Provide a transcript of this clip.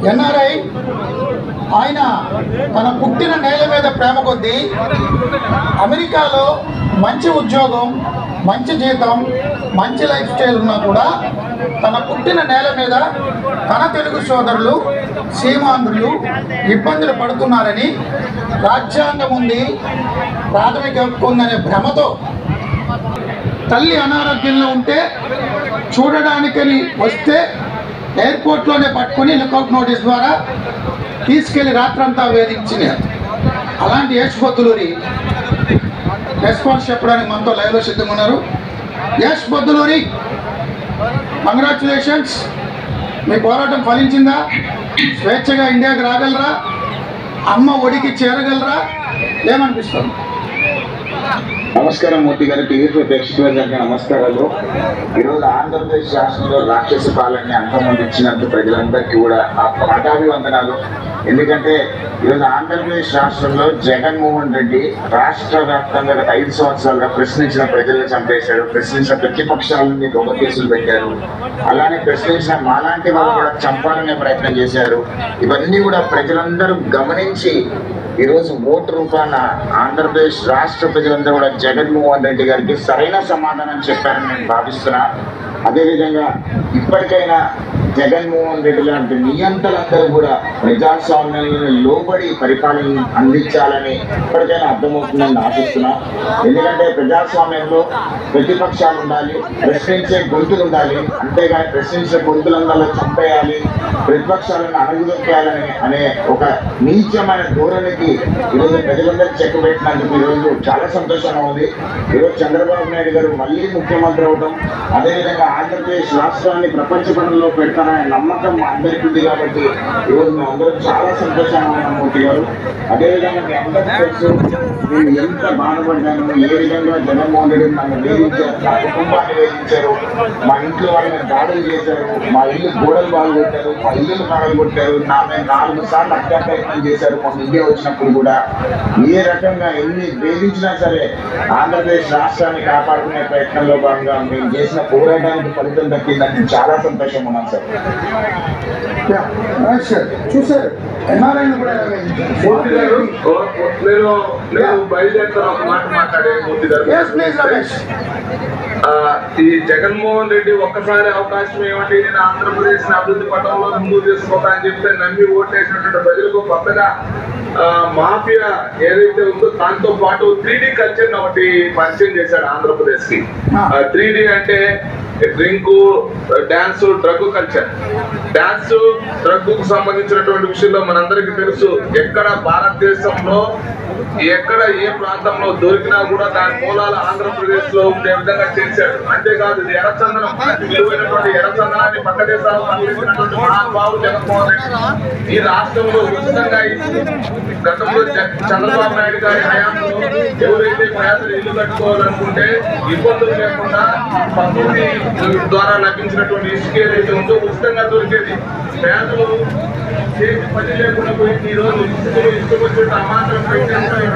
NRI ఆయన తన పుట్టిన నేల మీద ప్రేమ కొద్దీ అమెరికాలో మంచి ఉద్యోగం, మంచి జీతం, మంచి లైఫ్ స్టైల్ ఉన్నా కూడా తన పుట్టిన నేల మీద తన తెలుగు సోదరులు సీమాంధ్రులు ఇబ్బందులు పడుతున్నారని, రాజ్యాంగం ఉంది, ప్రాథమిక హక్కు ఉందనే భ్రమతో తల్లి అనారోగ్యంలో ఉంటే చూడడానికని వస్తే ఎయిర్పోర్ట్లోనే పట్టుకుని లుకౌట్ నోటీస్ ద్వారా తీసుకెళ్లి రాత్రంతా వేధించినారు. అలాంటి యశ్ బొద్దులూరి రెస్పాన్స్ చెప్పడానికి మనతో లైవ్లో సిద్ధంగా ఉన్నారు. యశ్ బొద్దులూరి, కంగ్రాచులేషన్స్, మీ పోరాటం ఫలించిందా? స్వేచ్ఛగా ఇండియాకి రాగలరా? అమ్మ ఒడికి చేరగలరా? ఏమనిపిస్తుంది? నమస్కారం మూర్తి గారు, టీవీ ప్రేక్షకులందరికీ నమస్కారాలు. ఈరోజు ఆంధ్రప్రదేశ్ రాష్ట్రంలో రాక్షస పాలనని అంతమొందించినందుకు ప్రజలందరికీ కూడా ఆ పాఠాభివందనాలు. ఎందుకంటే ఈరోజు ఆంధ్రప్రదేశ్ రాష్ట్రంలో జగన్మోహన్ రెడ్డి రాష్ట్ర వ్యాప్తంగా గత 5 సంవత్సరాలుగా ప్రశ్నించిన ప్రజలను చంపేశాడు, ప్రశ్నించిన ప్రతిపక్షాలని దొంగ కేసులు పెట్టారు, అలానే ప్రశ్నించిన మాలాంటి వాళ్ళు కూడా చంపాలనే ప్రయత్నం చేశారు. ఇవన్నీ కూడా ప్రజలందరూ గమనించి ఈరోజు ఓటు రూపాన ఆంధ్రప్రదేశ్ రాష్ట్ర ప్రజలందరూ కూడా జగన్మోహన్ రెడ్డి గారికి సరైన సమాధానం చెప్పారని నేను భావిస్తున్నా. అదేవిధంగా ఇప్పటికైనా జగన్మోహన్ రెడ్డి లాంటి నియంతలందరూ కూడా ప్రజాస్వామ్యాలను లోబడి పరిపాలన అందించాలని ఇప్పటికైనా అర్థమవుతుందని ఆశిస్తున్నా. ఎందుకంటే ప్రజాస్వామ్యంలో ప్రతిపక్షాలు ఉండాలి, ప్రశ్నించే గొంతులు ఉండాలి, అంతేగాని ప్రశ్నించే గొంతులందరూ చంపేయాలి, ప్రతిపక్షాలను అణగదొక్కేయాలని అనే ఒక నీచమైన ధోరణికి ఈరోజు ప్రజలందరూ చెక్ పెట్టినందుకు ఈరోజు చాలా సంతోషంగా ఉంది. ఈరోజు చంద్రబాబు నాయుడు గారు మళ్ళీ ముఖ్యమంత్రి అవడం, అదేవిధంగా ఆంధ్రప్రదేశ్ రాష్ట్రాన్ని ప్రపంచ పటంలో పెడతారనే నమ్మకం అందరికీ ఉంది. కాబట్టి ఈరోజు మేము అందరూ చాలా సంతోషంగా ఉన్నాం మూర్తి గారు. అదేవిధంగా మీ అందరికీ తెలుసు మేము ఎంత బాధపడ్డాను, ఏ విధంగా జగన్మోహన్ రెడ్డి నన్ను వేధించారు, నా కుటుంబాన్ని వేధించారు, మా ఇంట్లో వాళ్ళని దాడులు చేశారు, మా ఇల్లు గోడలు బాగుకొట్టారు, మా ఇల్లులు బాగుకొట్టారు, నా మీద 4 సార్లు హత్యా ప్రయత్నం చేశారు. మొన్న ఇండియా వచ్చినప్పుడు కూడా ఏ రకంగా ఎన్ని వేధించినా సరే ఆంధ్రప్రదేశ్ రాష్ట్రాన్ని కాపాడుకునే ప్రయత్నంలో భాగంగా మేము చేసిన పోరాటానికి ఫలితం దక్కిందని చాలా సంతోషంగా ఉన్నాం సార్. చూసారు ఎన్ఆర్ఐని కూడా బయలుదేరుతాను ఒక మాట మాట్లాడే మూర్తి గారు. ఈ జగన్మోహన్ రెడ్డి ఒక్కసారి అవకాశం ఏమంటే నేను ఆంధ్రప్రదేశ్ అభివృద్ధి పథంలో ముందుకు తీసుకుంటా అని చెప్తే నమ్మి ఓటేసినటువంటి ప్రజలకు కొత్తగా మాఫియా ఏదైతే ఉందో దాంతో పాటు 3D కల్చర్ ఒకటి పరిచయం చేశాడు ఆంధ్రప్రదేశ్ కి. 3D అంటే drink, dance, drug culture. Dance, drug కు సంబంధించినటువంటి విషయంలో మనందరికీ తెలుసు. ఎక్కడ భారతదేశంలో ఎక్కడ ఏ ప్రాంతంలో దొరికినా కూడా దాని మూలాలు ఆంధ్రప్రదేశ్ లో ఉండే విధంగా చేశాడు. అంతేకాదు ఇది ఎర్రచందనం, విలువైనటువంటి ఎర్రచందనాన్ని పక్క దేశాలు పంపించినటువంటి మహానుభావుడు జగన్మోహన్ రెడ్డి ఈ రాష్ట్రంలో ఉచితంగా గతంలో చంద్రబాబు నాయుడు గారి హయాంలో ఎవరైతే పేదలు ఇల్లు కట్టుకోవాలనుకుంటే ఇబ్బందులు లేకుండా ప్రకృతి ద్వారా లభించినటువంటి ఇసుక ఏదైతే ఉందో ఉచితంగా దొరికేది. పేదలు చేసి పని లేకుండా పోయి ఈ రోజు ఇసుక వచ్చే అమాంతరం పెట్టేస్తాయి.